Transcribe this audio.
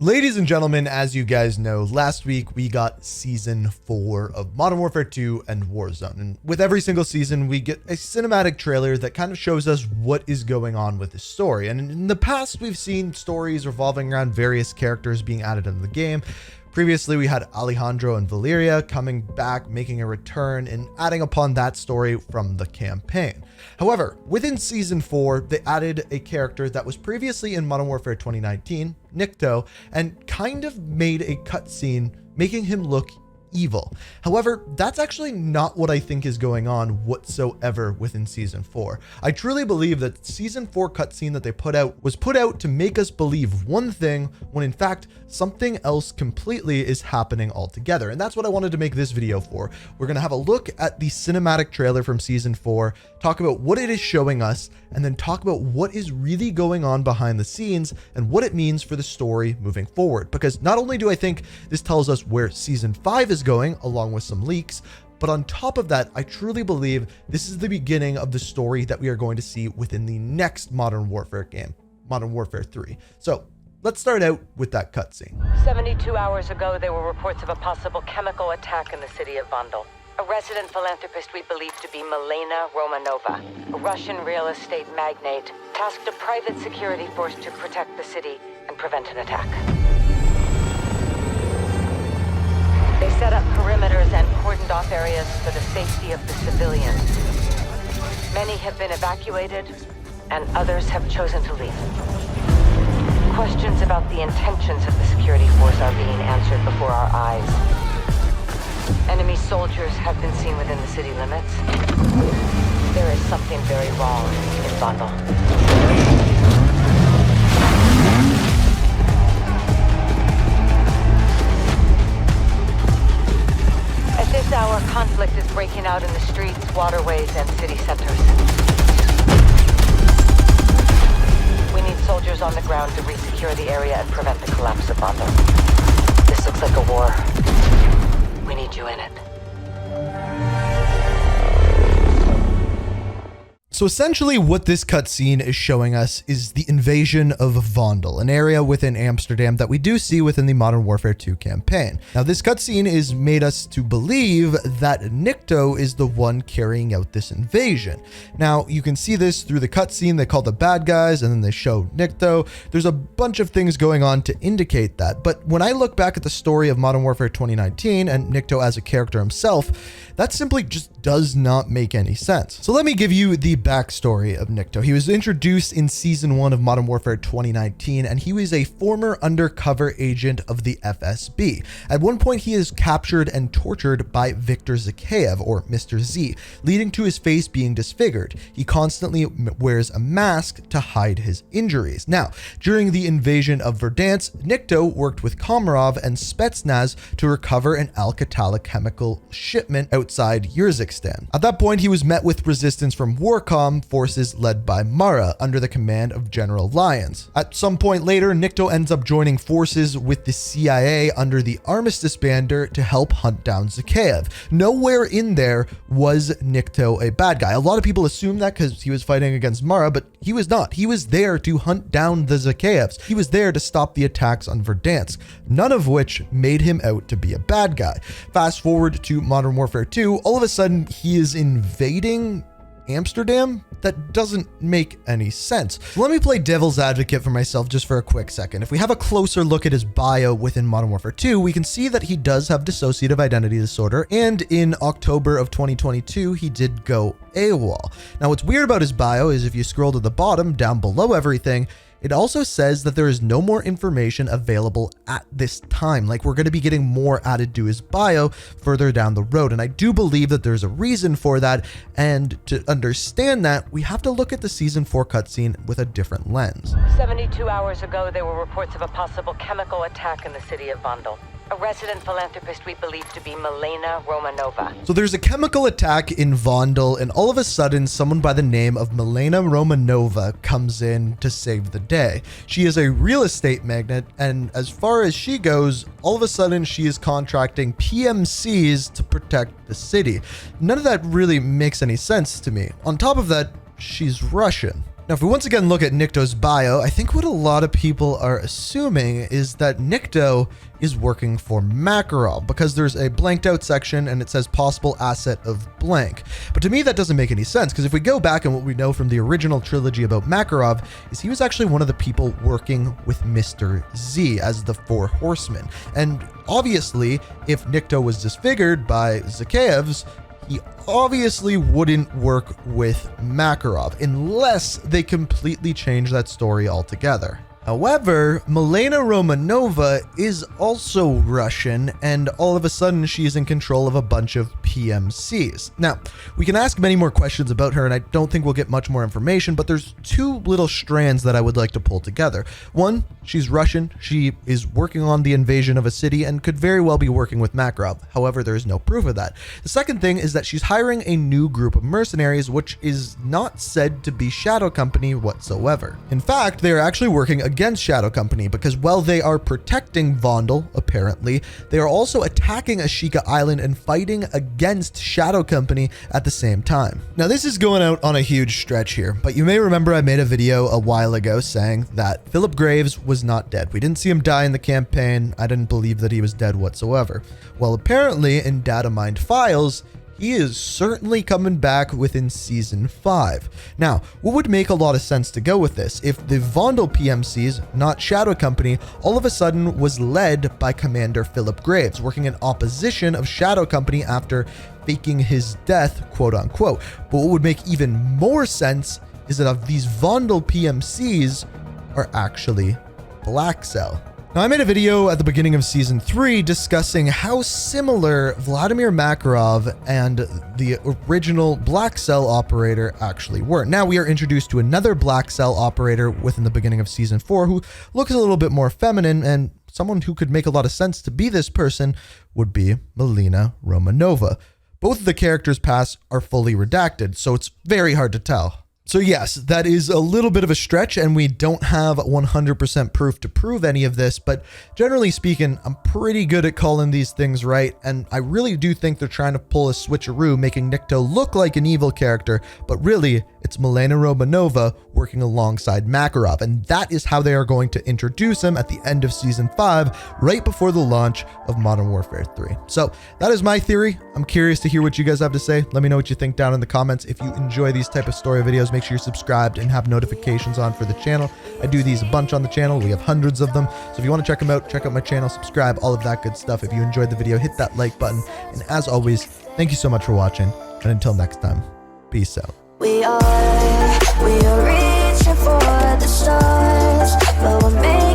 Ladies and gentlemen, as you guys know, last week we got season 4 of Modern Warfare 2 and Warzone. And with every single season, we get a cinematic trailer that kind of shows us what is going on with the story. And in the past, we've seen stories revolving around various characters being added into the game. Previously, we had Alejandro and Valeria coming back, making a return and adding upon that story from the campaign. However, within season 4, they added a character that was previously in Modern Warfare 2019, Nikto, and kind of made a cutscene making him look evil. However, that's actually not what I think is going on whatsoever within season 4. I truly believe that season 4 cutscene that they put out was put out to make us believe one thing when in fact something else completely is happening altogether. And that's what I wanted to make this video for. We're going to have a look at the cinematic trailer from season 4, talk about what it is showing us, and then talk about what is really going on behind the scenes and what it means for the story moving forward. Because not only do I think this tells us where season 5 is going, along with some leaks, but on top of that, I truly believe this is the beginning of the story that we are going to see within the next Modern Warfare game, Modern Warfare 3. So let's start out with that cutscene. 72 hours ago, there were reports of a possible chemical attack in the city of Vandal. A resident philanthropist we believe to be Milena Romanova, a Russian real estate magnate, tasked a private security force to protect the city and prevent an attack. They set up perimeters and cordoned off areas for the safety of the civilians. Many have been evacuated, and others have chosen to leave. Questions about the intentions of the security force are being answered before our eyes. Enemy soldiers have been seen within the city limits. There is something very wrong in Vandal. At this hour, conflict is breaking out in the streets, waterways, and city centers. We need soldiers on the ground to resecure the area and prevent the collapse of Vandal. This looks like a war. We need you in it. So essentially what this cutscene is showing us is the invasion of Vandal, an area within Amsterdam that we do see within the Modern Warfare 2 campaign. Now this cutscene is made us to believe that Nikto is the one carrying out this invasion. Now you can see this through the cutscene. They call the bad guys and then they show Nikto. There's a bunch of things going on to indicate that. But when I look back at the story of Modern Warfare 2019 and Nikto as a character himself, that simply just does not make any sense. So let me give you the backstory of Nikto. He was introduced in season 1 of Modern Warfare 2019, and he was a former undercover agent of the FSB. At one point, he is captured and tortured by Viktor Zakhaev, or Mr. Z, leading to his face being disfigured. He constantly wears a mask to hide his injuries. Now, during the invasion of Verdansk, Nikto worked with Komarov and Spetsnaz to recover an Alcatala chemical shipment outside Urzikstan. At that point, he was met with resistance from Warcom forces led by Mara under the command of General Lyons. At some point later, Nikto ends up joining forces with the CIA under the Armistice banner to help hunt down Zakhaev. Nowhere in there was Nikto a bad guy. A lot of people assume that because he was fighting against Mara, but he was not. He was there to hunt down the Zakhaevs. He was there to stop the attacks on Verdansk, none of which made him out to be a bad guy. Fast forward to Modern Warfare 2, all of a sudden he is invading Amsterdam? That doesn't make any sense. So let me play devil's advocate for myself just for a quick second. If we have a closer look at his bio within Modern Warfare 2, we can see that he does have dissociative identity disorder, and in October of 2022, he did go AWOL. Now, what's weird about his bio is if you scroll to the bottom, down below everything, it also says that there is no more information available at this time. Like, we're going to be getting more added to his bio further down the road. And I do believe that there's a reason for that. And to understand that, we have to look at the season 4 cutscene with a different lens. 72 hours ago, there were reports of a possible chemical attack in the city of Vandal. A resident philanthropist we believe to be Milena Romanova. So there's a chemical attack in Vandal, and all of a sudden, someone by the name of Milena Romanova comes in to save the day. She is a real estate magnate, and as far as she goes, all of a sudden she is contracting PMCs to protect the city. None of that really makes any sense to me. On top of that, she's Russian. Now, if we once again look at Nikto's bio, I think what a lot of people are assuming is that Nikto is working for Makarov because there's a blanked out section and it says possible asset of blank. But to me, that doesn't make any sense because if we go back and what we know from the original trilogy about Makarov is he was actually one of the people working with Mr. Z as the Four Horsemen. And obviously, if Nikto was disfigured by Zakhaev's, he obviously wouldn't work with Makarov unless they completely change that story altogether. However, Milena Romanova is also Russian, and all of a sudden she's in control of a bunch of PMCs. Now, we can ask many more questions about her, and I don't think we'll get much more information, but there's two little strands that I would like to pull together. One, she's Russian, she is working on the invasion of a city and could very well be working with Makarov. However, there is no proof of that. The second thing is that she's hiring a new group of mercenaries, which is not said to be Shadow Company whatsoever. In fact, they are actually working against Shadow Company because while they are protecting Vondel, apparently, they are also attacking Ashika Island and fighting against Shadow Company at the same time. Now, this is going out on a huge stretch here, but you may remember I made a video a while ago saying that Philip Graves was not dead. We didn't see him die in the campaign. I didn't believe that he was dead whatsoever. Well, apparently in Data Mined Files, he is certainly coming back within Season 5. Now, what would make a lot of sense to go with this? If the Vondel PMCs, not Shadow Company, all of a sudden was led by Commander Philip Graves, working in opposition of Shadow Company after faking his death, quote unquote. But what would make even more sense is that these Vondel PMCs are actually Black Cell. Now, I made a video at the beginning of Season 3 discussing how similar Vladimir Makarov and the original Black Cell operator actually were. Now, we are introduced to another Black Cell operator within the beginning of Season 4 who looks a little bit more feminine, and someone who could make a lot of sense to be this person would be Milena Romanova. Both of the characters' pasts are fully redacted, so it's very hard to tell. So yes, that is a little bit of a stretch and we don't have 100% proof to prove any of this, but generally speaking, I'm pretty good at calling these things right, and I really do think they're trying to pull a switcheroo, making Nikto look like an evil character, but really, it's Milena Romanova working alongside Makarov, and that is how they are going to introduce him at the end of Season 5, right before the launch of Modern Warfare 3. So that is my theory. I'm curious to hear what you guys have to say. Let me know what you think down in the comments. If you enjoy these type of story videos, make sure you're subscribed and have notifications on for the channel. I do these a bunch on the channel. We have hundreds of them. So if you want to check out my channel, subscribe, all of that good stuff. If you enjoyed the video, hit that like button. And as always, thank you so much for watching. And until next time, peace out. We are reaching for the stars, but we're made